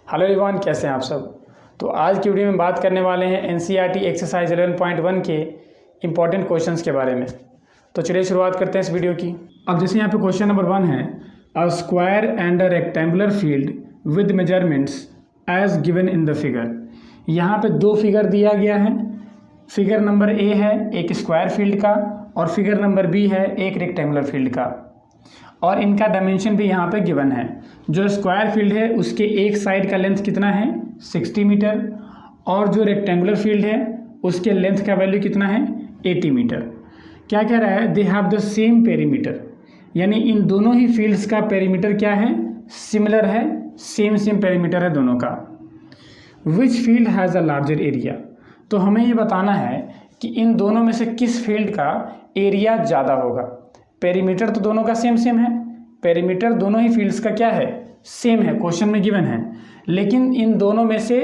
Hello everyone, कैसे हैं आप सब। तो आज की वीडियो में बात करने वाले हैं एनसीईआरटी एक्सरसाइज 11.1 के इम्पॉर्टेंट क्वेश्चंस के बारे में। तो चलिए शुरुआत करते हैं इस वीडियो की। अब जैसे यहाँ पे क्वेश्चन नंबर 1 है, a square and a rectangular field with measurements as given in the figure. यहाँ पे दो फिगर दिया गया है। फिगर नंबर ए है एक स्क्वायर फील्ड का और फिगर नंबर बी है एक रेक्टेंगुलर फील्ड का, और इनका डायमेंशन भी यहाँ पे गिवन है। जो स्क्वायर फील्ड है उसके एक साइड का लेंथ कितना है 60 मीटर, और जो रेक्टेंगुलर फील्ड है उसके लेंथ का वैल्यू कितना है 80 मीटर। क्या कह रहा है, they have the same perimeter, यानी इन दोनों ही फील्ड्स का पेरीमीटर क्या है, सिमिलर है, सेम पेरीमीटर है दोनों का। Which field has a larger area, तो हमें ये बताना है कि इन दोनों में से किस फील्ड का एरिया ज़्यादा होगा। पेरीमीटर तो दोनों का सेम है, पेरीमीटर दोनों ही फील्ड्स का क्या है, सेम है, क्वेश्चन में गिवन है, लेकिन इन दोनों में से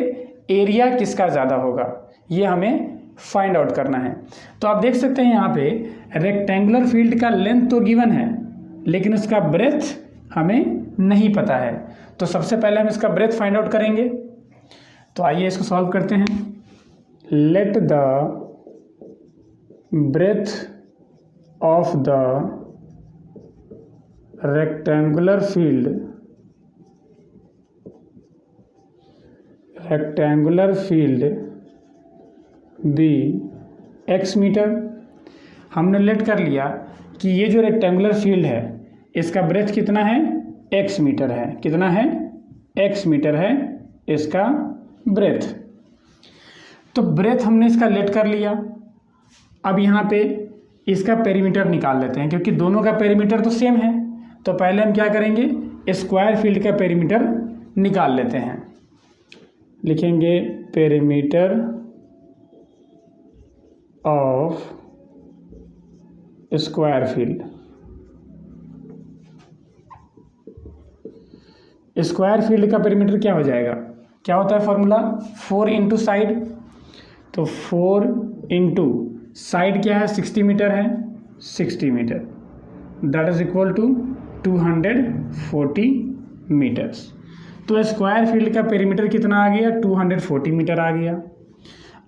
एरिया किसका ज़्यादा होगा ये हमें फाइंड आउट करना है। तो आप देख सकते हैं यहाँ पे रेक्टेंगुलर फील्ड का लेंथ तो गिवन है लेकिन उसका ब्रेथ हमें नहीं पता है। तो सबसे पहले हम इसका ब्रेथ फाइंड आउट करेंगे। तो आइए इसको सॉल्व करते हैं। Let the breadth of the rectangular field be x metre. हमने लेट कर लिया कि ये जो रेक्टेंगुलर फील्ड है इसका ब्रेथ कितना है x मीटर है। कितना है x मीटर है इसका ब्रेथ। तो ब्रेथ हमने इसका लेट कर लिया। अब यहाँ पे इसका पेरीमीटर निकाल लेते हैं क्योंकि दोनों का पेरीमीटर तो सेम है। तो पहले हम क्या करेंगे, स्क्वायर फील्ड का पेरीमीटर निकाल लेते हैं। लिखेंगे perimeter of square field. Square field का पेरीमीटर क्या हो जाएगा, क्या होता है फॉर्मूला, 4 इंटू साइड। तो 4 इंटू साइड क्या है 60 मीटर है, 60 metre that is equal to 240 metres. तो स्क्वायर फील्ड का पेरीमीटर कितना आ गया 240 मीटर आ गया।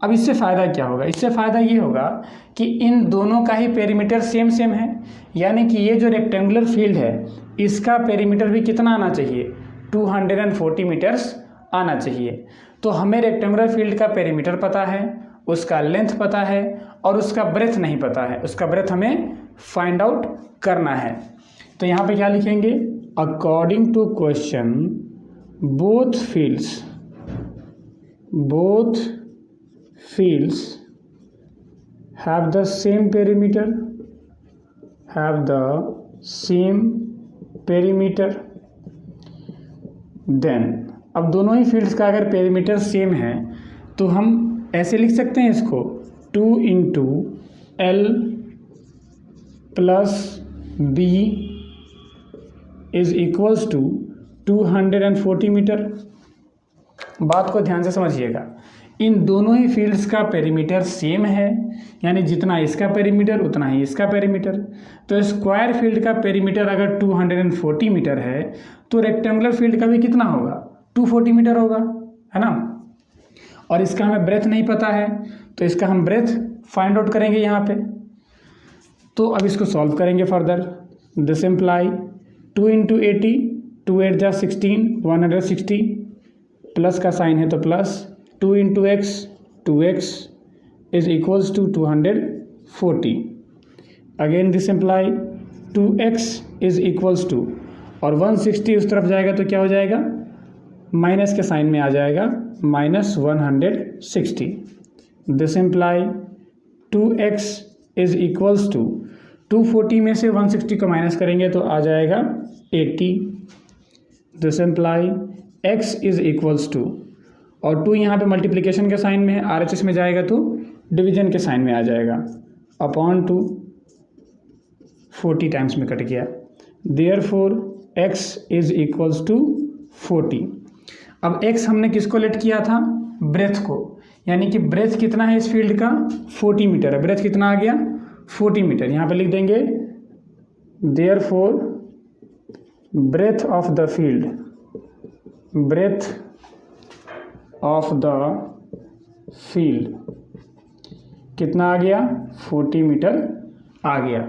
अब इससे फ़ायदा क्या होगा, इससे फ़ायदा ये होगा कि इन दोनों का ही पेरीमीटर सेम है, यानी कि ये जो रेक्टेंगुलर फील्ड है इसका पेरीमीटर भी कितना आना चाहिए 240 मीटर्स आना चाहिए। तो हमें रेक्टेंगुलर फील्ड का पेरीमीटर पता है, उसका लेंथ पता है और उसका ब्रेथ नहीं पता है। उसका ब्रेथ हमें फाइंड आउट करना है। तो यहाँ पे क्या लिखेंगे, according to question both fields have the same perimeter then. अब दोनों ही फील्ड्स का अगर पेरीमीटर सेम है तो हम ऐसे लिख सकते हैं इसको 2 into L plus B is equals to 240 metre. बात को ध्यान से समझिएगा, इन दोनों ही फील्ड्स का पेरीमीटर सेम है, यानी जितना इसका पेरीमीटर उतना ही इसका पेरीमीटर। तो स्क्वायर फील्ड का पेरीमीटर अगर 240 मीटर है तो रेक्टेंगुलर फील्ड का भी कितना होगा 240 मीटर होगा, है ना। और इसका हमें ब्रेथ नहीं पता है तो इसका हम ब्रेथ फाइंड आउट करेंगे यहाँ पे। तो अब इसको सॉल्व करेंगे फर्दर। दिस इम्प्लाई 2 इंटू 80, 2 8 जा 16, 160 प्लस का साइन है तो plus 2 into x, 2x is equals to 240। Again this imply 2x is equals to, और 160 उस तरफ जाएगा तो क्या हो जाएगा, माइनस के साइन में आ जाएगा minus 160। This imply 2x is equals to 240 में से 160 को माइनस करेंगे तो आ जाएगा 80। This imply x is equals to, और 2 यहाँ पे मल्टीप्लिकेशन के साइन में है, RHS में जाएगा तो डिवीजन के साइन में आ जाएगा, अपॉन 2 40 टाइम्स में कट गया। Therefore x is equals to 40। अब x हमने किसको लेट किया था, ब्रेथ को, यानी कि ब्रेथ कितना है इस फील्ड का 40 मीटर है। ब्रेथ कितना आ गया 40 मीटर। यहाँ पे लिख देंगे therefore breadth of the field of the field कितना आ गया, 40 मीटर आ गया।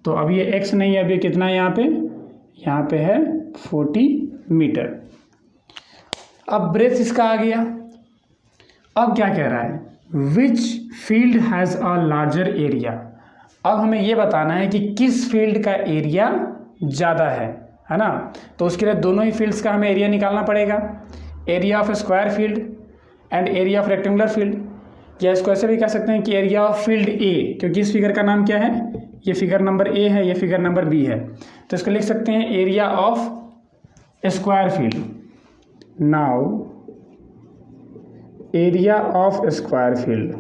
तो अब ये x नहीं है, अब ये कितना है यहाँ पे है 40 मीटर। अब ब्रेथ इसका आ गया। अब क्या कह रहा है, which field has a larger area. अब हमें ये बताना है कि किस फील्ड का एरिया ज़्यादा है ना। तो उसके लिए दोनों ही फील्ड्स का हमें एरिया निकालना पड़ेगा, area of square field and area of rectangular field. या इसको ऐसे भी कह सकते हैं कि एरिया ऑफ फील्ड ए, क्योंकि इस फिगर का नाम क्या है, ये फिगर नंबर ए है, ये फिगर नंबर बी है। तो इसको लिख सकते हैं area of square field. Now area of square field,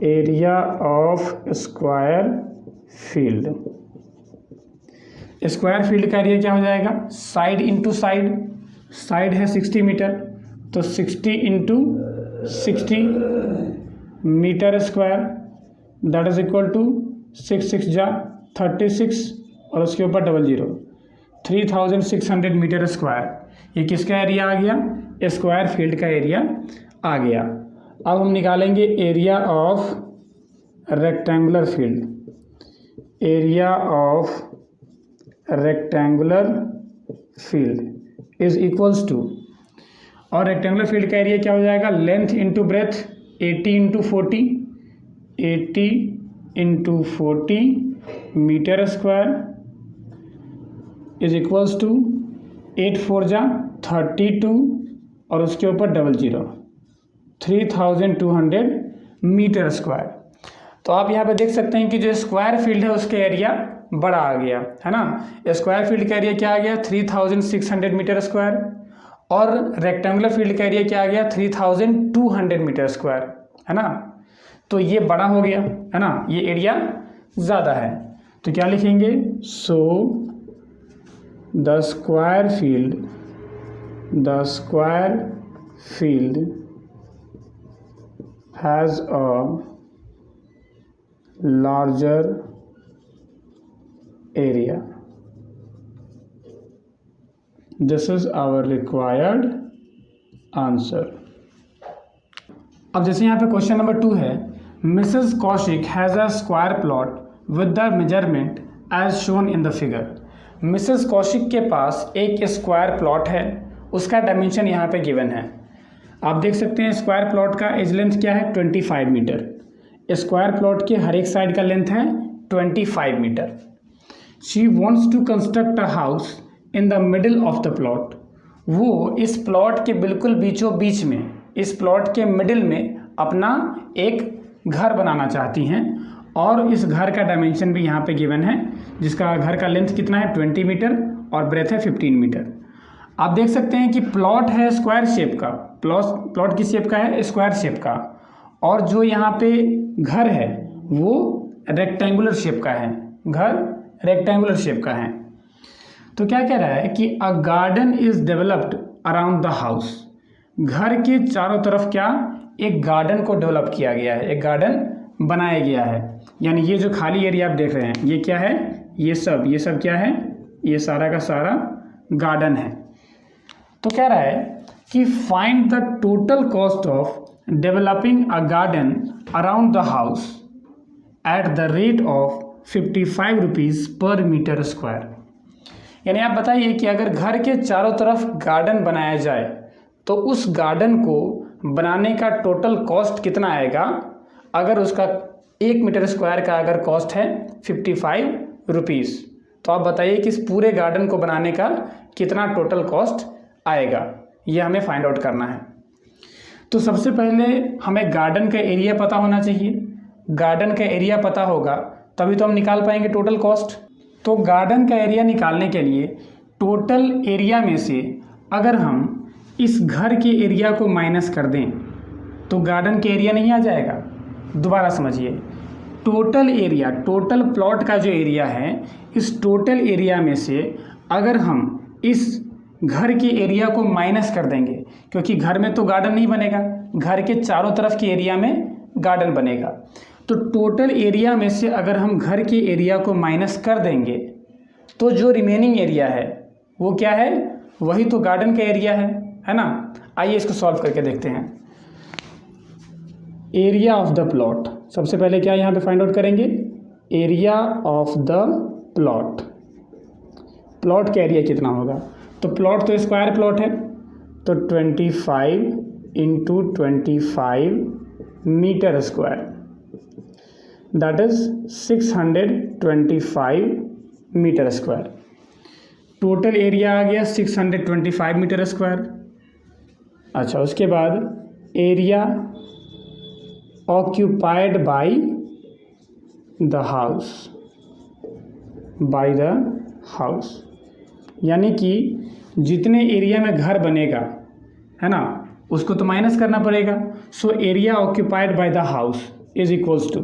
area of square field, square field का एरिया क्या हो जाएगा, साइड इंटू साइड, साइड है 60 मीटर, तो 60 into 60 metre square, that is equal to 6 जा 36 और उसके ऊपर 00, 3600 मीटर स्क्वायर। ये किसका एरिया आ गया, स्क्वायर फील्ड का एरिया आ गया। अब हम निकालेंगे area of rectangular field, area of rectangular field is equals to, और रेक्टेंगुलर फील्ड का एरिया क्या हो जाएगा, length into breadth, 80 into 40, 80 into 40 metre square is equals to 8 4 जा 32 और उसके ऊपर 00, 3200 मीटर स्क्वायर। तो आप यहाँ पे देख सकते हैं कि जो स्क्वायर फील्ड है उसका एरिया बड़ा आ गया है ना। स्क्वायर फील्ड का एरिया क्या आ गया, 3600 मीटर स्क्वायर, और रेक्टेंगुलर फील्ड का एरिया क्या आ गया, 3200 मीटर स्क्वायर है ना। तो ये बड़ा हो गया है ना, ये एरिया ज़्यादा है। तो क्या लिखेंगे, so the square field has a larger area. This is our required answer. अब जैसे यहाँ पे क्वेश्चन नंबर 2 है, Mrs Kaushik has a square plot with the measurement as shown in the figure. Mrs Kaushik के पास एक स्क्वायर प्लॉट है, उसका डायमेंशन यहाँ पे गिवन है। आप देख सकते हैं स्क्वायर प्लॉट का एज लेंथ क्या है, 25 मीटर। स्क्वायर प्लॉट के हर एक साइड का लेंथ है 25 metre. She wants to construct a house in the middle of the plot. वो इस प्लॉट के बिल्कुल बीचों बीच में, इस प्लॉट के मिडिल में अपना एक घर बनाना चाहती हैं, और इस घर का डायमेंशन भी यहाँ पे गिवन है, जिसका घर का लेंथ कितना है 20 मीटर और ब्रेथ है 15 मीटर। आप देख सकते हैं कि प्लॉट है स्क्वायर शेप का, प्लॉट किस शेप का है, स्क्वायर शेप का, और जो यहाँ पे घर है वो रेक्टेंगुलर शेप का है, घर रेक्टेंगुलर शेप का है। तो क्या कह रहा है कि a garden is developed around the house. घर के चारों तरफ क्या, एक गार्डन को डेवलप किया गया है, एक गार्डन बनाया गया है। यानी ये जो खाली एरिया आप देख रहे हैं ये क्या है, ये सब क्या है, ये सारा का सारा गार्डन है। तो कह रहा है कि find the total cost of developing a garden around the house at the rate of 55 rupees पर मीटर स्क्वायर। यानी आप बताइए कि अगर घर के चारों तरफ गार्डन बनाया जाए तो उस गार्डन को बनाने का टोटल कॉस्ट कितना आएगा। अगर उसका 1 मीटर स्क्वायर का अगर कॉस्ट है 55 रुपीज़, तो आप बताइए कि इस पूरे गार्डन को बनाने का कितना टोटल कॉस्ट आएगा, ये हमें फाइंड आउट करना है। तो सबसे पहले हमें गार्डन का एरिया पता होना चाहिए। गार्डन का एरिया पता होगा तभी तो हम निकाल पाएंगे टोटल कॉस्ट। तो गार्डन का एरिया निकालने के लिए टोटल एरिया में से अगर हम इस घर के एरिया को माइनस कर दें तो गार्डन के एरिया नहीं आ जाएगा। दोबारा समझिए, टोटल एरिया, टोटल प्लॉट का जो एरिया है, इस टोटल एरिया में से अगर हम इस घर के एरिया को माइनस कर देंगे, क्योंकि घर में तो गार्डन नहीं बनेगा, घर के चारों तरफ के एरिया में गार्डन बनेगा। तो टोटल एरिया में से अगर हम घर के एरिया को माइनस कर देंगे तो जो रिमेनिंग एरिया है वो क्या है, वही तो गार्डन का एरिया है ना। आइए इसको सॉल्व करके देखते हैं। एरिया ऑफ द प्लॉट, सबसे पहले क्या यहाँ पे फाइंड आउट करेंगे, area of the plot. Plot का एरिया कितना होगा, तो प्लॉट तो स्क्वायर प्लॉट है, तो 25 into 25 metre square, that is 625 metre square. Total area आ गया 625 मीटर स्क्वायर। अच्छा, उसके बाद area occupied by the house, यानी कि जितने एरिया में घर बनेगा, है ना, उसको तो माइनस करना पड़ेगा। So area occupied by the house is equals to,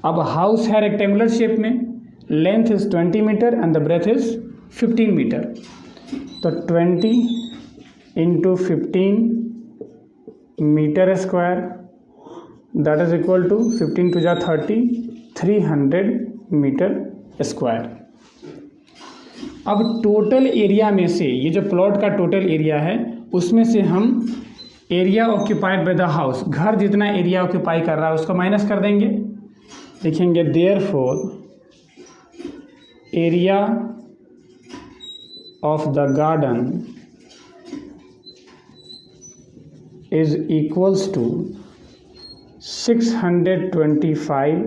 अब हाउस है रेक्टेंगुलर शेप में, length is 20 metre and the breadth is 15 metre, तो 20 into 15 metre square, that is equal to 15 two जा 30, 300 मीटर स्क्वायर। अब total area में से, ये जो प्लॉट का टोटल एरिया है उसमें से हम area occupied by the house, घर जितना एरिया ऑक्यूपाई कर रहा है उसको माइनस कर देंगे। लिखेंगे therefore area of the garden is equals to 625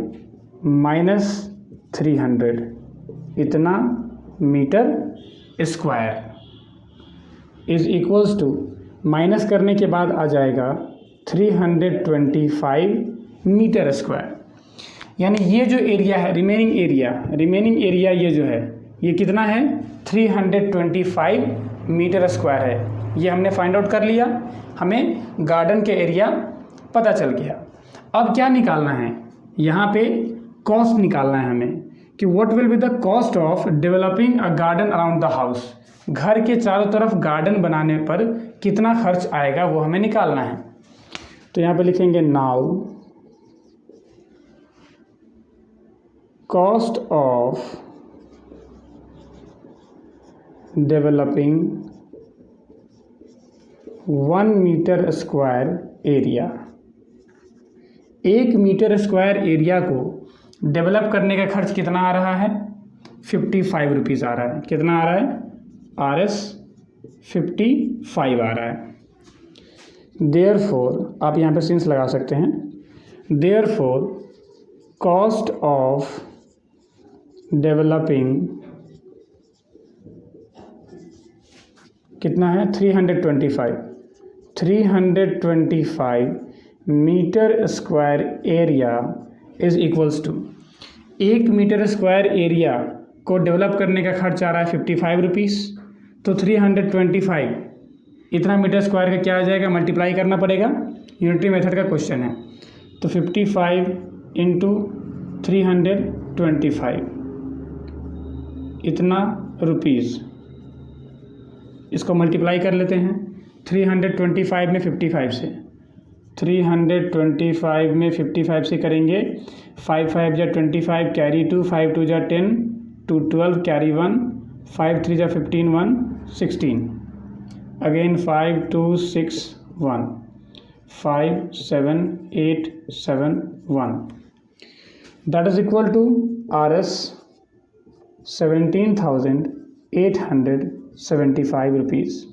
minus 300, इतना metre square, is equals to, minus करने के बाद आ जाएगा 325 मीटर स्क्वायर। यानी ये जो एरिया है, रिमेनिंग एरिया ये जो है, ये कितना है, 325 मीटर स्क्वायर है। ये हमने फाइंड आउट कर लिया, हमें गार्डन के एरिया पता चल गया। अब क्या निकालना है, यहाँ पे कॉस्ट निकालना है हमें कि what will be the cost of developing a garden around the house, घर के चारों तरफ गार्डन बनाने पर कितना खर्च आएगा वो हमें निकालना है। तो यहाँ पे लिखेंगे now cost of developing 1 metre square area, 1 metre square area को डेवलप करने का खर्च कितना आ रहा है, 55 रुपीज़ आ रहा है। कितना आ रहा है, RS 55 आ रहा है। देयरफॉर, आप यहाँ पे सिंस लगा सकते हैं, देयरफॉर कॉस्ट ऑफ डेवलपिंग कितना है, 325 metre square area is equals to, 1 metre square area को डेवलप करने का खर्च आ रहा है 55 रुपीज़, तो 325 इतना मीटर स्क्वायर का क्या आ जाएगा, मल्टीप्लाई करना पड़ेगा, यूनिटरी मेथड का क्वेश्चन है। तो 55 इंटू 325 इतना रुपीज़, इसको मल्टीप्लाई कर लेते हैं 325 में 55 से, 325 में 55 से करेंगे, 5 5 जा 25 कैरी 2, 5 2 जा 10, 2 12 कैरी 1, 5 3 जा 15, 1 16, again 5 2 6 1, 5 7 8 7 1, that is equal to RS 17,875 rupees.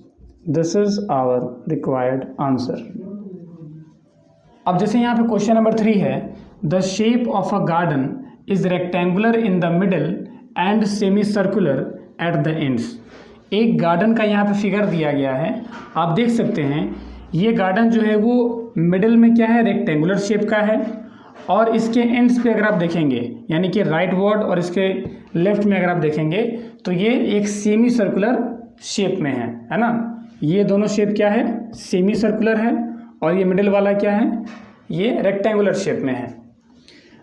This is our required answer. अब जैसे यहाँ पे क्वेश्चन नंबर 3 है, the shape of a garden is rectangular in the middle and semi circular at the ends. एक garden का यहाँ पे figure दिया गया है, आप देख सकते हैं ये गार्डन जो है वो मिडल में क्या है, रेक्टेंगुलर शेप का है, और इसके एंड्स पे अगर आप देखेंगे, यानी कि राइट वर्ड और इसके लेफ्ट में अगर आप देखेंगे तो ये एक सेमी सर्कुलर शेप में है ना। ये दोनों शेप क्या है, सेमी सर्कुलर है, और ये मिडिल वाला क्या है, ये रेक्टेंगुलर शेप में है।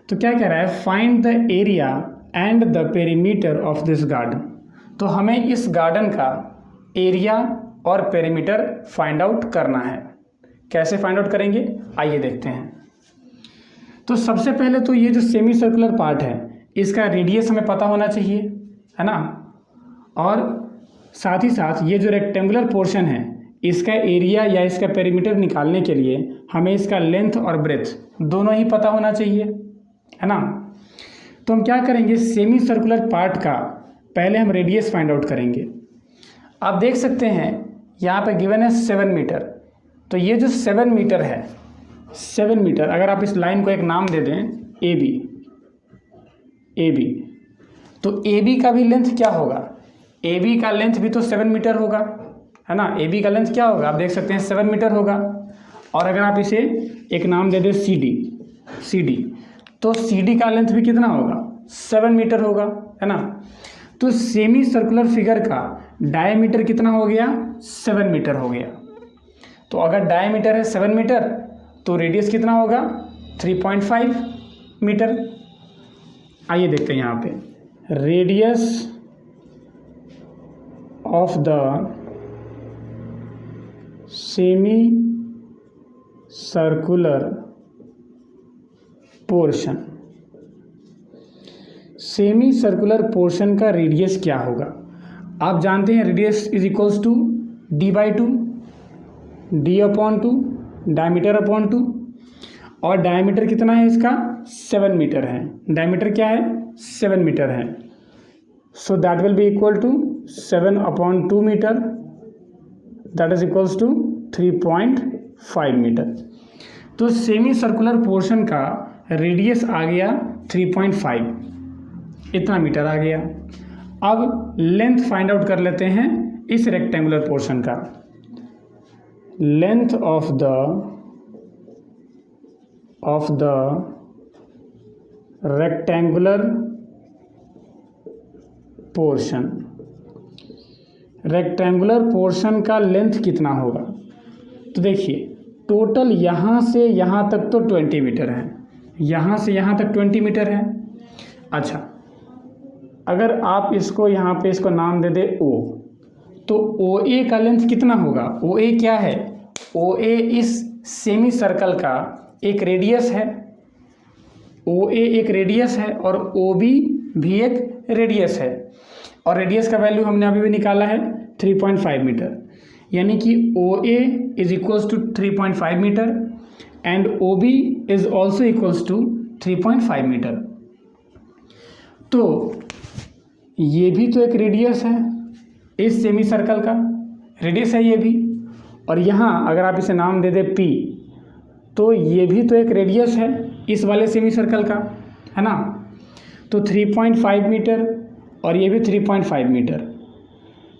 तो क्या कह रहा है, find the area and the perimeter of this garden. तो हमें इस गार्डन का एरिया और पेरीमीटर फाइंड आउट करना है। कैसे फाइंड आउट करेंगे, आइए देखते हैं। तो सबसे पहले तो ये जो सेमी सर्कुलर पार्ट है इसका रेडियस हमें पता होना चाहिए, है ना, और साथ ही साथ ये जो रेक्टेंगुलर पोर्शन है इसका एरिया या इसका पेरीमीटर निकालने के लिए हमें इसका लेंथ और ब्रेथ दोनों ही पता होना चाहिए, है ना। तो हम क्या करेंगे, सेमी सर्कुलर पार्ट का पहले हम रेडियस फाइंड आउट करेंगे। आप देख सकते हैं यहाँ पे गिवन है 7 मीटर, तो ये जो 7 मीटर है, 7 मीटर, अगर आप इस लाइन को एक नाम दे दें ए बी, तो ए बी का भी लेंथ क्या होगा, ए बी का लेंथ भी तो 7 मीटर होगा, है ना। ए बी का लेंथ क्या होगा, आप देख सकते हैं 7 मीटर होगा। और अगर आप इसे एक नाम दे दें सी डी, तो सी डी का लेंथ भी कितना होगा, 7 मीटर होगा, है ना। तो सेमी सर्कुलर फिगर का डायमीटर कितना हो गया, 7 मीटर हो गया। तो अगर डायमीटर है 7 मीटर तो रेडियस कितना होगा, 3.5 मीटर। आइए देखते हैं यहाँ पे, radius of the semi circular portion, semi circular portion का रेडियस क्या होगा। आप जानते हैं radius is equals to d/2, d/2, diameter upon 2, और डायमीटर कितना है इसका, 7 मीटर है। डायमीटर क्या है, 7 मीटर है। So that will be equal to 7/2 metre, that is equals to 3.5 metre. तो सेमी सर्कुलर पोर्शन का रेडियस आ गया 3.5, इतना मीटर आ गया। अब लेंथ फाइंड आउट कर लेते हैं इस रेक्टेंगुलर पोर्शन का। Length of the rectangular portion, rectangular portion का लेंथ कितना होगा। तो देखिए टोटल यहाँ से यहाँ तक तो 20 मीटर है, यहाँ से यहाँ तक 20 मीटर है। अच्छा, अगर आप इसको यहाँ पे इसको नाम दे दे ओ, तो ओ ए का लेंथ कितना होगा। ओ ए क्या है, ओ ए इस सेमी सर्कल का एक रेडियस है, ओ ए एक रेडियस है और ओ बी भी एक रेडियस है, और रेडियस का वैल्यू हमने अभी भी निकाला है 3.5 मीटर, यानी कि O A is equals to 3.5 metre and O B is also equals to 3.5 metre. तो ये भी तो एक रेडियस है, इस सेमी सर्कल का रेडियस है ये भी, और यहाँ अगर आप इसे नाम दे दे पी, तो ये भी तो एक रेडियस है इस वाले सेमी सर्कल का, है ना। तो 3.5 मीटर और ये भी 3.5 मीटर,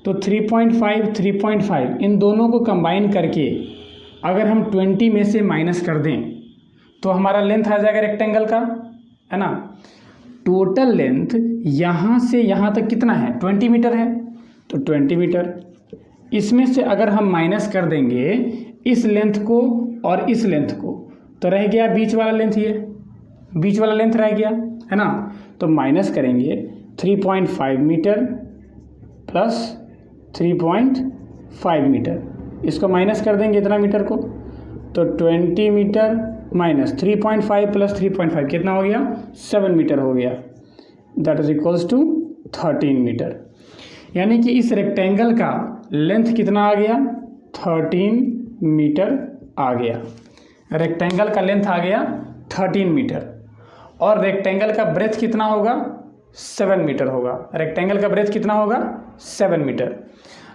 तो 3.5 3.5 इन दोनों को कंबाइन करके अगर हम 20 में से माइनस कर दें तो हमारा लेंथ आ जाएगा रेक्टेंगल का, है ना। टोटल लेंथ यहाँ से यहाँ तक कितना है, 20 मीटर है, तो 20 मीटर। इसमें से अगर हम माइनस कर देंगे इस लेंथ को और इस लेंथ को, तो रह गया बीच वाला लेंथ, ये बीच वाला लेंथ रह गया, है ना। तो माइनस करेंगे 3.5 मीटर प्लस 3.5 मीटर, इसको माइनस कर देंगे इतना मीटर को, तो 20 मीटर माइनस 3.5 प्लस 3.5 कितना हो गया, 7 मीटर हो गया, that is equals to 13 metre. यानी कि इस रेक्टेंगल का लेंथ कितना आ गया, 13 मीटर आ गया। रेक्टेंगल का लेंथ आ गया 13 मीटर, और रेक्टेंगल का ब्रेथ कितना होगा, 7 मीटर होगा। रेक्टेंगल का ब्रेथ कितना होगा, 7 मीटर।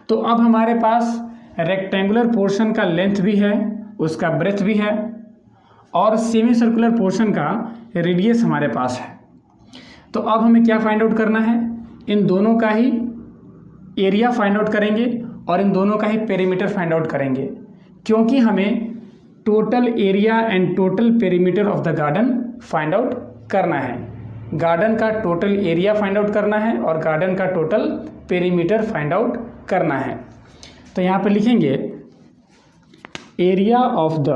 तो अब हमारे पास रेक्टेंगुलर पोर्शन का लेंथ भी है, उसका ब्रेथ भी है, और सेमी सर्कुलर पोर्शन का रेडियस हमारे पास है। तो अब हमें क्या फाइंड आउट करना है, इन दोनों का ही एरिया फाइंड आउट करेंगे और इन दोनों का ही पेरीमीटर फाइंड आउट करेंगे, क्योंकि हमें total area and total perimeter of the garden find out करना है। गार्डन का टोटल एरिया फाइंड आउट करना है और गार्डन का टोटल पेरीमीटर फाइंड आउट करना है। तो यहाँ पे लिखेंगे area of the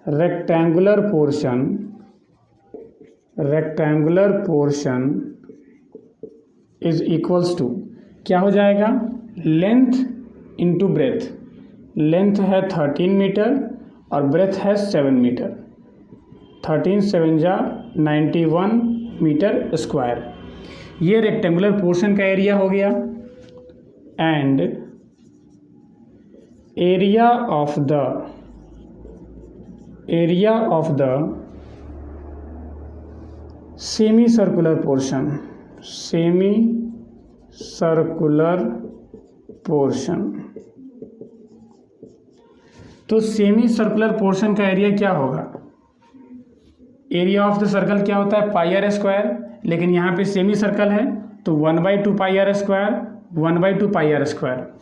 rectangular portion is equals to, क्या हो जाएगा, लेंथ इंटू ब्रेथ। लेंथ है 13 मीटर और ब्रेथ है 7 मीटर, 13 7 जा 91 मीटर स्क्वायर। ये रेक्टेंगुलर पोर्शन का एरिया हो गया। And area of the semi circular portion. तो सेमी सर्कुलर पोर्शन का एरिया क्या होगा? एरिया ऑफ द सर्कल क्या होता है? पाई आर स्क्वायर, लेकिन यहाँ पे सेमी सर्कल है तो 1/2 pi R square, 1/2 pi R square.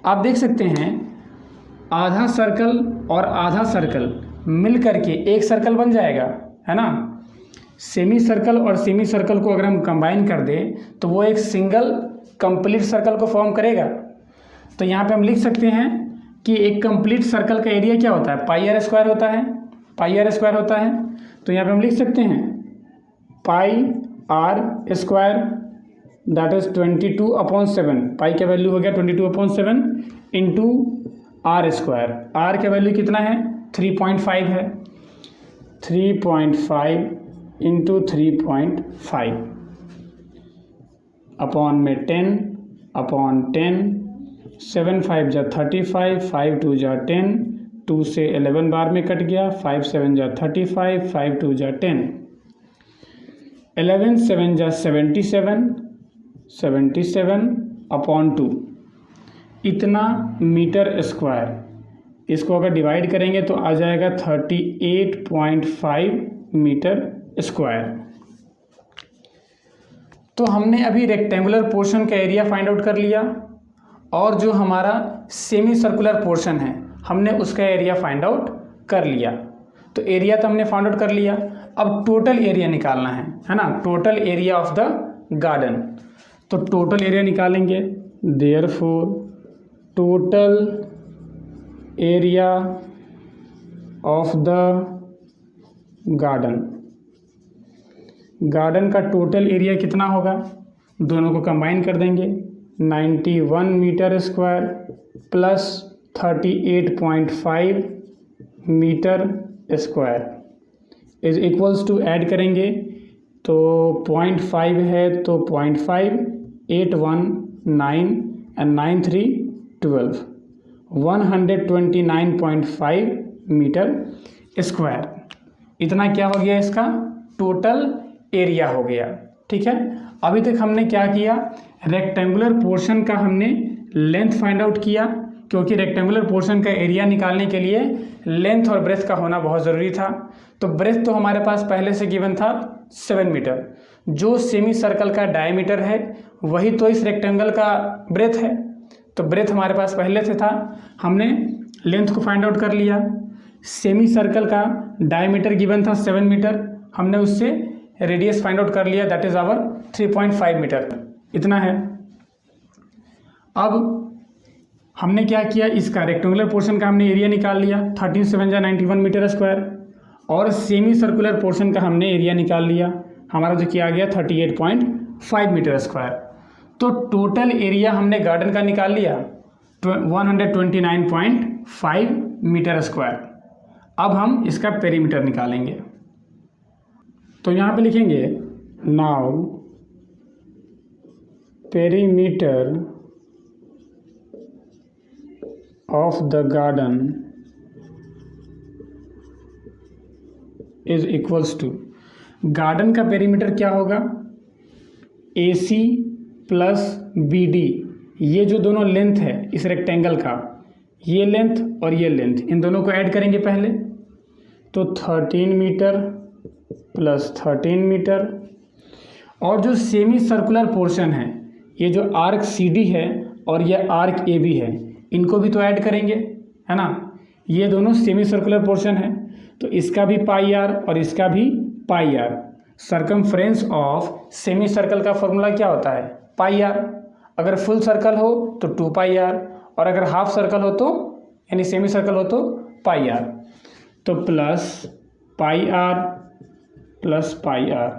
आप देख सकते हैं आधा सर्कल और आधा सर्कल मिल करके एक सर्कल बन जाएगा, है ना। सेमी सर्कल और सेमी सर्कल को अगर हम कंबाइन कर दें तो वो एक सिंगल कंप्लीट सर्कल को फॉर्म करेगा। तो यहाँ पे हम लिख सकते हैं कि एक कंप्लीट सर्कल का एरिया क्या होता है? पाई आर स्क्वायर होता है, पाई आर स्क्वायर होता है। तो यहाँ पे हम लिख सकते हैं पाई आर स्क्वायर दैट इज 22/7। पाई का वैल्यू हो गया 22/7 इंटू आर स्क्वायर। आर का वैल्यू कितना है? 3.5 है। 3.5 इंटू 3.5 अपॉन में 10/10। 7 5 जा 35, 5 2 जा 10, 2 से 11 बार में कट गया, 5 7 जा 35, 5 2 जा 10, 11 7 जा 77, 77/2 इतना मीटर स्क्वायर। इसको अगर डिवाइड करेंगे तो आ जाएगा 38.5 मीटर स्क्वायर। तो हमने अभी रेक्टेंगुलर पोर्शन का एरिया फाइंड आउट कर लिया और जो हमारा सेमी सर्कुलर पोर्शन है हमने उसका एरिया फाइंड आउट कर लिया। तो एरिया तो हमने फाइंड आउट कर लिया, अब टोटल एरिया निकालना है ना। Total area of the garden, तो टोटल एरिया निकालेंगे। Therefore total area of the garden का टोटल एरिया कितना होगा? दोनों को कंबाइन कर देंगे। 91 metre square plus 38.5 metre square is equals to, add करेंगे तो 0.5 है तो 0.5, 8 1 9 एंड 9 3 12, 129.5 मीटर स्क्वायर। इतना क्या हो गया? इसका टोटल एरिया हो गया। ठीक है, अभी तक हमने क्या किया? रेक्टेंगुलर पोर्शन का हमने लेंथ फाइंड आउट किया, क्योंकि रेक्टेंगुलर पोर्शन का एरिया निकालने के लिए लेंथ और ब्रेथ का होना बहुत ज़रूरी था। तो ब्रेथ तो हमारे पास पहले से गिवन था 7 मीटर। जो सेमी सर्कल का डायमीटर है वही तो इस रेक्टेंगल का ब्रेथ है, तो ब्रेथ हमारे पास पहले से था। हमने लेंथ को फाइंड आउट कर लिया। सेमी सर्कल का डायमीटर गिवन था 7 मीटर, हमने उससे रेडियस फाइंड आउट कर लिया, दैट इज आवर 3.5 मीटर। इतना है। अब हमने क्या किया? इसका रेक्टेंगुलर पोर्शन का हमने एरिया निकाल लिया, 13 7 जा 91 मीटर स्क्वायर, और सेमी सर्कुलर पोर्शन का हमने एरिया निकाल लिया, हमारा जो किया गया 38.5 मीटर स्क्वायर। तो टोटल एरिया हमने गार्डन का निकाल लिया 129.5 मीटर स्क्वायर। अब हम इसका पेरीमीटर निकालेंगे। तो यहाँ पे लिखेंगे now perimeter of the garden is equals to, garden का पेरीमीटर क्या होगा? AC प्लस BD, ये जो दोनों लेंथ है इस रेक्टेंगल का, ये लेंथ और ये लेंथ, इन दोनों को ऐड करेंगे पहले। तो 13 मीटर प्लस 13 मीटर, और जो सेमी सर्कुलर पोर्शन है, ये जो आर्क CD है और ये आर्क AB है, इनको भी तो ऐड करेंगे, है ना। ये दोनों सेमी सर्कुलर पोर्शन है, तो इसका भी पाई आर और इसका भी pi R. Circumference of semi circle का फॉर्मूला क्या होता है? Pi R. अगर फुल सर्कल हो तो 2 पाई आर, और अगर हाफ सर्कल हो तो, यानी सेमी सर्कल हो तो पाई आर। तो plus pi are plus pi r,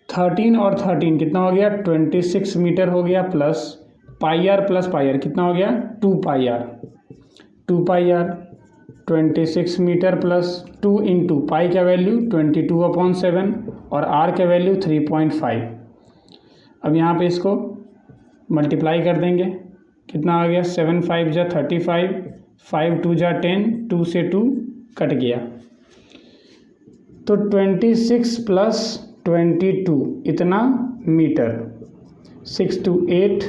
13 और 13 कितना हो गया? 26 मीटर हो गया, plus pi are plus pi R कितना हो गया? 2 pi R. 2 pi R 26 metre plus 2 into pi का वैल्यू 22/7 और आर का वैल्यू 3.5। अब यहाँ पे इसको मल्टीप्लाई कर देंगे, कितना आ गया 7 5 जा 35, 5 2 जा 10, 2 से 2 कट गया, तो 26 प्लस 22 इतना metre, 6 to 8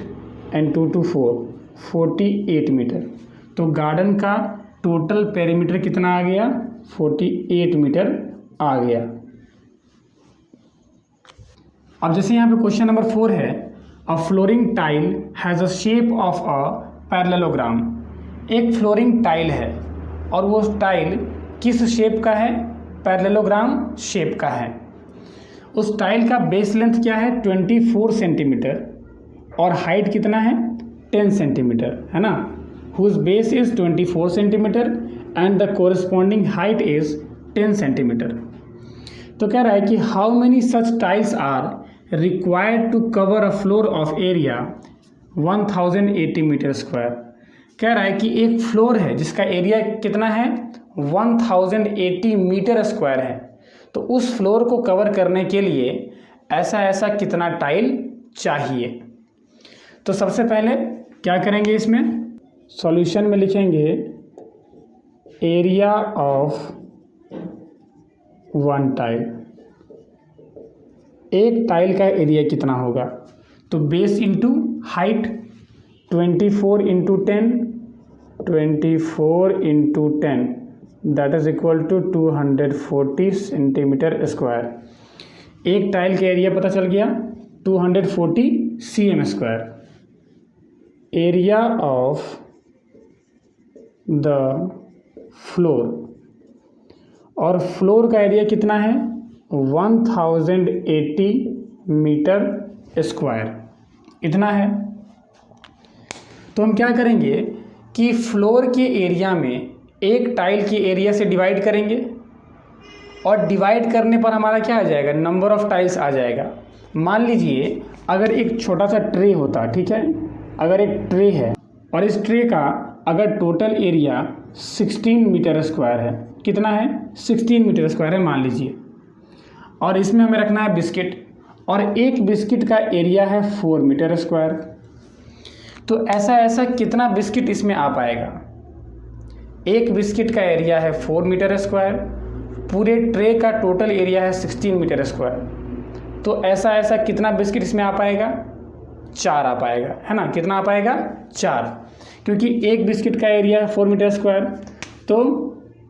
and 2 to 4, 48 metre. तो गार्डन का टोटल पेरीमीटर कितना आ गया, 48 मीटर आ गया। अब जैसे यहाँ पे क्वेश्चन नंबर 4 है, a flooring tile has a shape of a parallelogram. एक फ्लोरिंग टाइल है और वो टाइल किस शेप का है, पैरेललोग्राम शेप का है। उस टाइल का बेस लेंथ क्या है 24 सेंटीमीटर और हाइट कितना है 10 सेंटीमीटर, है ना। Whose base is 24 centimetre and the corresponding height is 10 centimetre. तो कह रहा है कि how many such tiles are required to cover a floor of area 1080 metre square. कह रहा है कि एक फ्लोर है जिसका एरिया कितना है 1080 मीटर स्क्वायर है, तो उस फ्लोर को कवर करने के लिए ऐसा कितना टाइल चाहिए। तो सबसे पहले क्या करेंगे, इसमें सॉल्यूशन में लिखेंगे एरिया ऑफ वन टाइल। एक टाइल का एरिया कितना होगा, तो base into height 24 into 10, 24 into 10 that is equal to 240 centimetre square. एक टाइल का एरिया पता चल गया 240 cm square. Area of the floor, और फ्लोर का एरिया कितना है 1080 मीटर स्क्वायर, इतना है। तो हम क्या करेंगे कि फ्लोर के एरिया में एक टाइल के एरिया से डिवाइड करेंगे और डिवाइड करने पर हमारा क्या आ जाएगा, नंबर ऑफ टाइल्स आ जाएगा। मान लीजिए अगर एक छोटा सा ट्रे होता, ठीक है, अगर एक ट्रे है और इस ट्रे का अगर टोटल एरिया 16 मीटर स्क्वायर है, कितना है 16 मीटर स्क्वायर है मान लीजिए, और इसमें हमें रखना है बिस्किट, और एक बिस्किट का एरिया है 4 मीटर स्क्वायर। तो ऐसा कितना बिस्किट इसमें आ पाएगा, एक बिस्किट का एरिया है 4 मीटर स्क्वायर, पूरे ट्रे का टोटल एरिया है 16 मीटर स्क्वायर, तो ऐसा कितना बिस्किट इसमें आ पाएगा, 4 आ पाएगा, है ना। कितना आ पाएगा 4, क्योंकि एक बिस्किट का एरिया है 4 मीटर स्क्वायर, तो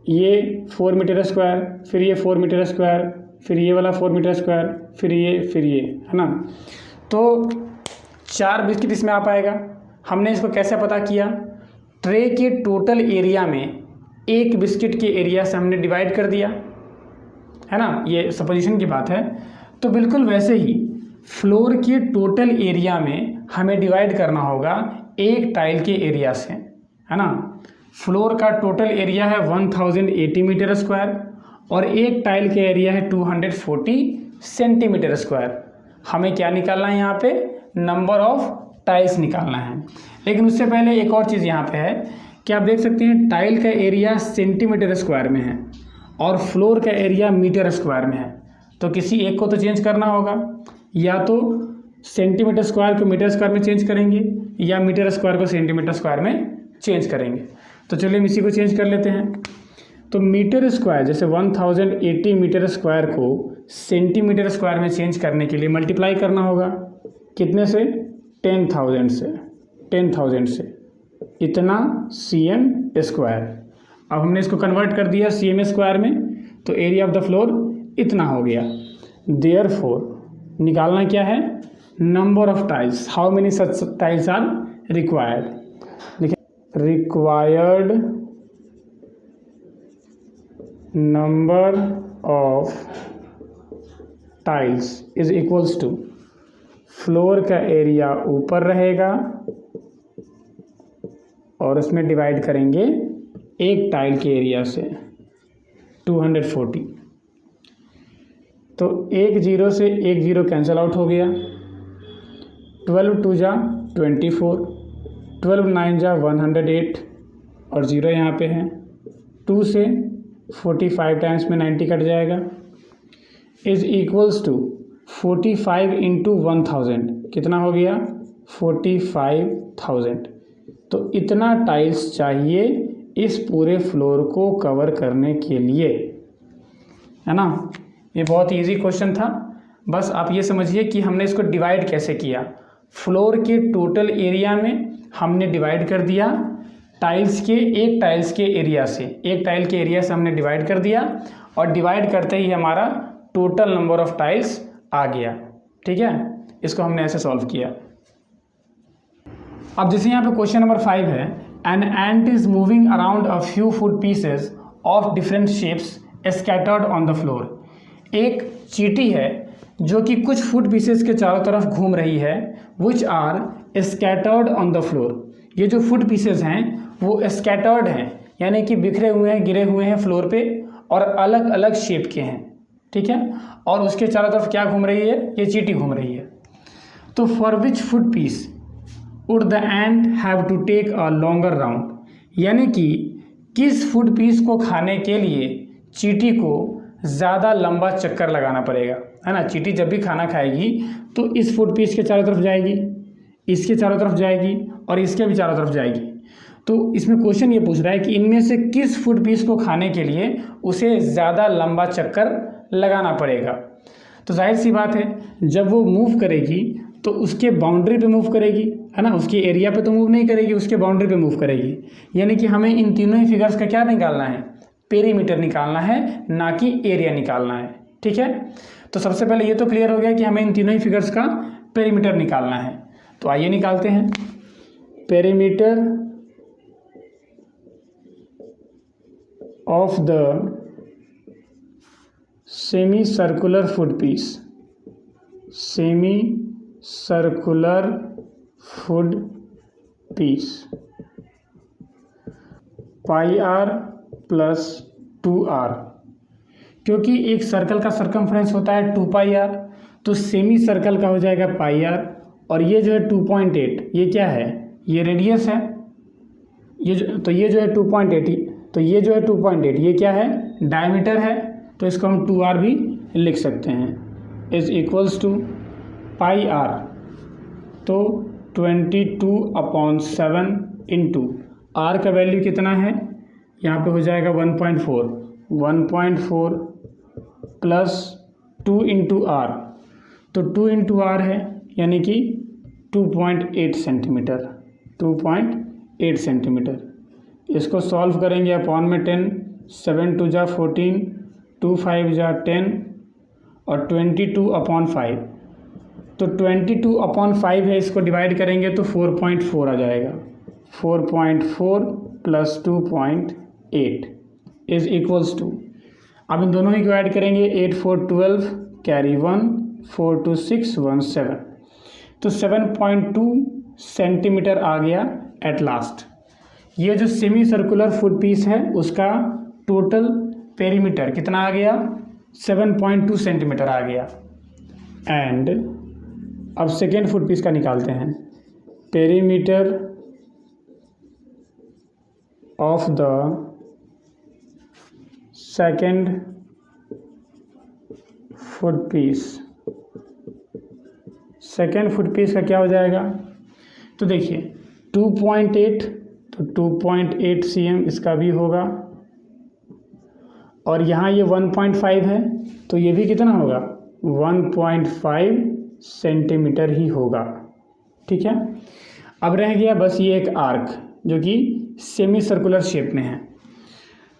ये 4 मीटर स्क्वायर, फिर ये 4 मीटर स्क्वायर, फिर ये वाला 4 मीटर स्क्वायर, फिर ये, है ना। तो 4 बिस्किट इसमें आ पाएगा। हमने इसको कैसे पता किया, ट्रे के टोटल एरिया में एक बिस्किट के एरिया से हमने डिवाइड कर दिया, है ना, ये सपोजिशन की बात है। तो बिल्कुल वैसे ही फ्लोर के टोटल एरिया में हमें डिवाइड करना होगा एक टाइल के एरिया से, है ना। फ्लोर का टोटल एरिया है 1080 मीटर स्क्वायर और एक टाइल के एरिया है 240 सेंटीमीटर स्क्वायर। हमें क्या निकालना है यहाँ पे, नंबर ऑफ टाइल्स निकालना है। लेकिन उससे पहले एक और चीज़ यहाँ पे है कि आप देख सकते हैं टाइल का एरिया सेंटीमीटर स्क्वायर में है और फ्लोर का एरिया मीटर स्क्वायर में है, तो किसी एक को तो चेंज करना होगा, या तो सेंटीमीटर स्क्वायर को मीटर स्क्वायर में चेंज करेंगे या मीटर स्क्वायर को सेंटीमीटर स्क्वायर में चेंज करेंगे। तो चलिए हम इसी को चेंज कर लेते हैं। तो मीटर स्क्वायर, जैसे 1080 मीटर स्क्वायर को सेंटीमीटर स्क्वायर में चेंज करने के लिए मल्टीप्लाई करना होगा, कितने से, 10,000 से, इतना cm स्क्वायर। अब हमने इसको कन्वर्ट कर दिया cm स्क्वायर में, तो एरिया ऑफ द फ्लोर इतना हो गया। देयरफॉर निकालना क्या है, number of tiles, how many such tiles are required. देखिए required number of tiles is equals to, floor का एरिया ऊपर रहेगा और उसमें डिवाइड करेंगे एक टाइल के एरिया से 240। तो एक जीरो से एक जीरो कैंसिल आउट हो गया, 12 2 जा 24, 12 9 जा 108 और ज़ीरो यहाँ पे है, 2 से 45 टाइम्स में 90 कट जाएगा, इज़ इक्वल्स टू 45 इंटू 1000 कितना हो गया 45,000। तो इतना टाइल्स चाहिए इस पूरे फ्लोर को कवर करने के लिए, है ना। ये बहुत इजी क्वेश्चन था। बस आप ये समझिए कि हमने इसको डिवाइड कैसे किया। फ्लोर के टोटल एरिया में हमने डिवाइड कर दिया एक टाइल्स के एरिया से, एक टाइल के एरिया से हमने डिवाइड कर दिया, और डिवाइड करते ही हमारा टोटल नंबर ऑफ टाइल्स आ गया। ठीक है, इसको हमने ऐसे सॉल्व किया। अब जैसे यहाँ पे क्वेश्चन नंबर 5 है, an ant is moving around a few food pieces of different shapes scattered on the floor. एक चींटी है जो कि कुछ फूड पीसेस के चारों तरफ घूम रही है, which are scattered on the floor. ये जो फूड पीसेस हैं वो स्कैटर्ड हैं, यानी कि बिखरे हुए हैं, गिरे हुए हैं फ्लोर पे, और अलग अलग शेप के हैं। ठीक है, और उसके चारों तरफ क्या घूम रही है, ये चींटी घूम रही है। तो for which food piece would the ant have to take a longer round, यानी कि किस फूड पीस को खाने के लिए चींटी को ज़्यादा लंबा चक्कर लगाना पड़ेगा, है ना। चींटी जब भी खाना खाएगी तो इस फूड पीस के चारों तरफ जाएगी, इसके चारों तरफ जाएगी, और इसके भी चारों तरफ जाएगी। तो इसमें क्वेश्चन ये पूछ रहा है कि इनमें से किस फूड पीस को खाने के लिए उसे ज़्यादा लंबा चक्कर लगाना पड़ेगा। तो जाहिर सी बात है, जब वो मूव करेगी तो उसके बाउंड्री पे मूव करेगी, है ना। उसके एरिया पे तो मूव नहीं करेगी, उसके बाउंड्री पे मूव करेगी। यानी कि हमें इन तीनों ही फिगर्स का क्या निकालना है, पेरीमीटर निकालना है, ना कि एरिया निकालना है। ठीक है, तो सबसे पहले ये तो क्लियर हो गया कि हमें इन तीनों ही फिगर्स का पेरीमीटर निकालना है। तो आइए निकालते हैं। Perimeter of the semi circular food piece, semi circular food piece, pi are plus 2r। क्योंकि एक सर्कल का सरकमफ्रेंस होता है 2 पाई आर, तो सेमी सर्कल का हो जाएगा पाई आर, और ये जो है 2.8, ये क्या है, ये रेडियस है। ये जो है 2.8, तो ये जो है 2.8, ये क्या है, डायमीटर है। तो इसको हम 2r भी लिख सकते हैं, is equals to pi r. तो 22/7 इंटू आर का वैल्यू कितना है, यहाँ पे हो जाएगा 1.4 प्लस 2 इंटू आर, तो 2 इंटू आर है, यानी कि 2.8 सेंटीमीटर, 2.8 सेंटीमीटर। इसको सॉल्व करेंगे अपॉन में 10, 7 2 जा 14, 2 5 जा 10, और 22/5। तो 22/5 है, इसको डिवाइड करेंगे तो 4.4 आ जाएगा। 4.4 प्लस 2.8 इज इक्वल्स टू, अब इन दोनों ही को ऐड करेंगे, 8 4 12, कैरी 1, 4 2 6 1 7, तो 7.2 सेंटीमीटर आ गया एट लास्ट। ये जो सेमी सर्कुलर फूड पीस है उसका टोटल पेरीमीटर कितना आ गया, 7.2 सेंटीमीटर आ गया। एंड अब सेकेंड फुट पीस का निकालते हैं। Perimeter of the second foot piece, second foot piece का क्या हो जाएगा, तो देखिए 2.8, तो 2.8 cm इसका भी होगा, और यहाँ ये 1.5 है, तो ये भी कितना होगा, 1.5 सेंटीमीटर ही होगा। ठीक है, अब रह गया बस ये एक आर्क जो कि सेमी सर्कुलर शेप में है।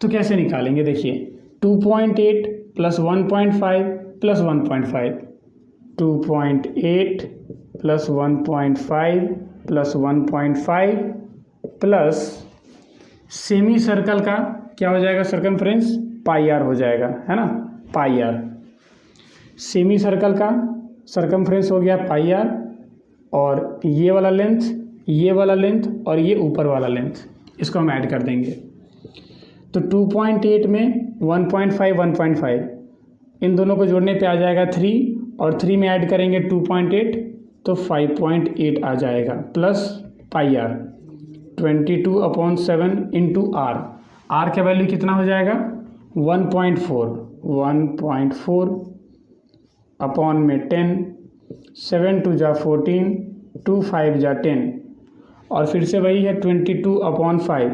तो कैसे निकालेंगे, देखिए 2.8 plus 1.5 plus 1.5, 2.8 plus 1.5 plus 1.5 plus semi circle का क्या हो जाएगा, सर्कमफ्रेंस पाई आर हो जाएगा, है ना, पाई आर। सेमी सर्कल का सर्कमफ्रेंस हो गया पाई आर, और ये वाला लेंथ, ये वाला लेंथ, और ये ऊपर वाला लेंथ, इसको हम ऐड कर देंगे। तो 2.8 में 1.5 1.5, इन दोनों को जोड़ने पे आ जाएगा 3, और 3 में ऐड करेंगे 2.8, तो 5.8 आ जाएगा, plus pi r 22/7 into r. R का वैल्यू कितना हो जाएगा, 1.4 अपॉन में 10, 7 2 जा 14, 2 5 जा 10 और फिर से वही है 22/5,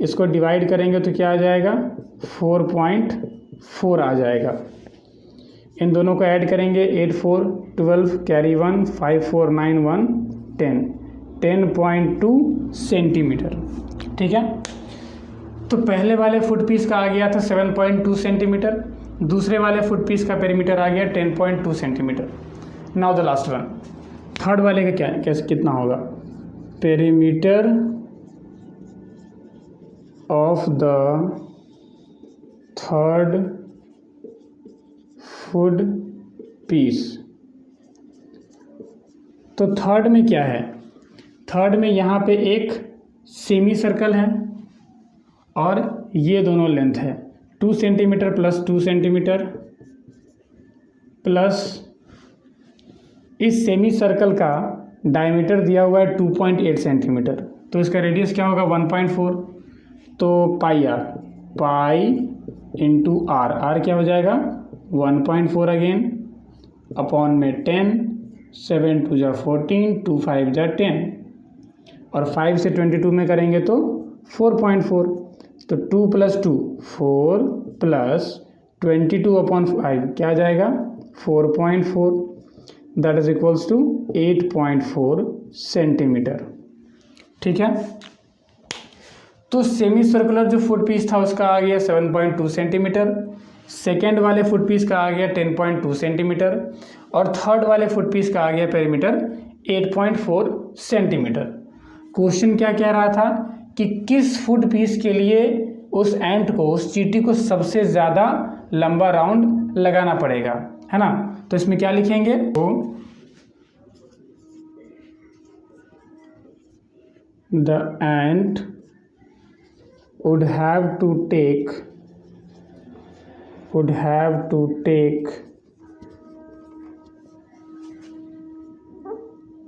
इसको डिवाइड करेंगे तो क्या आ जाएगा 4.4 आ जाएगा। इन दोनों को ऐड करेंगे 8 4 12 कैरी 1 5 4 9 1 10 10.2 सेंटीमीटर। ठीक है, तो पहले वाले फुट पीस का आ गया था 7.2 सेंटीमीटर, दूसरे वाले फुट पीस का पेरीमीटर आ गया 10.2 centimetre. Now the last one, third वाले का क्या कैसे कितना होगा, perimeter of the third foot piece. तो थर्ड में क्या है, थर्ड में यहाँ पे एक सेमी सर्कल है और ये दोनों लेंथ है 2 सेंटीमीटर प्लस 2 सेंटीमीटर प्लस इस सेमी सर्कल का डायमीटर दिया हुआ है 2.8 सेंटीमीटर, तो इसका रेडियस क्या होगा 1.4, तो पाई इंटू आर क्या हो जाएगा 1.4 अगेन अपॉन में 10 7 2 जा 14 2 5 जा 10 और 5 से 22 में करेंगे तो 4.4, तो 2 + 2 4 प्लस 22/5 क्या आ जाएगा 4.4, that is equals to 8.4 centimetre. ठीक है, तो सेमी सर्कुलर जो फुट पीस था उसका आ गया 7.2 सेंटीमीटर, सेकेंड वाले फुट पीस का आ गया 10.2 सेंटीमीटर और थर्ड वाले फुट पीस का आ गया पेरीमीटर 8.4 सेंटीमीटर। क्वेश्चन क्या कह रहा था कि किस फुट पीस के लिए उस एंट को, उस चींटी को सबसे ज़्यादा लंबा राउंड लगाना पड़ेगा, है ना। तो इसमें क्या लिखेंगे, तो the ant would have to take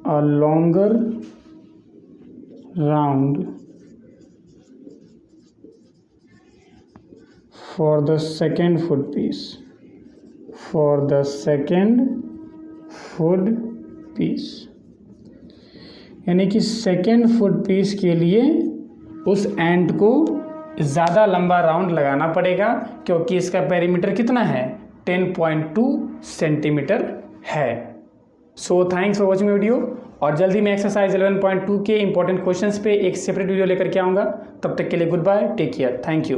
a longer round for the second foot piece, यानी कि सेकेंड फुट पीस के लिए उस एंट को ज़्यादा लंबा राउंड लगाना पड़ेगा क्योंकि इसका पेरीमीटर कितना है 10.2 सेंटीमीटर है। So thanks for watching video, और जल्दी मैं एक्सरसाइज 11.2 के इंपॉर्टेंट क्वेश्चंस पे एक सेपरेट वीडियो लेकर के आऊँगा। तब तक के लिए good bye, take care, thank you.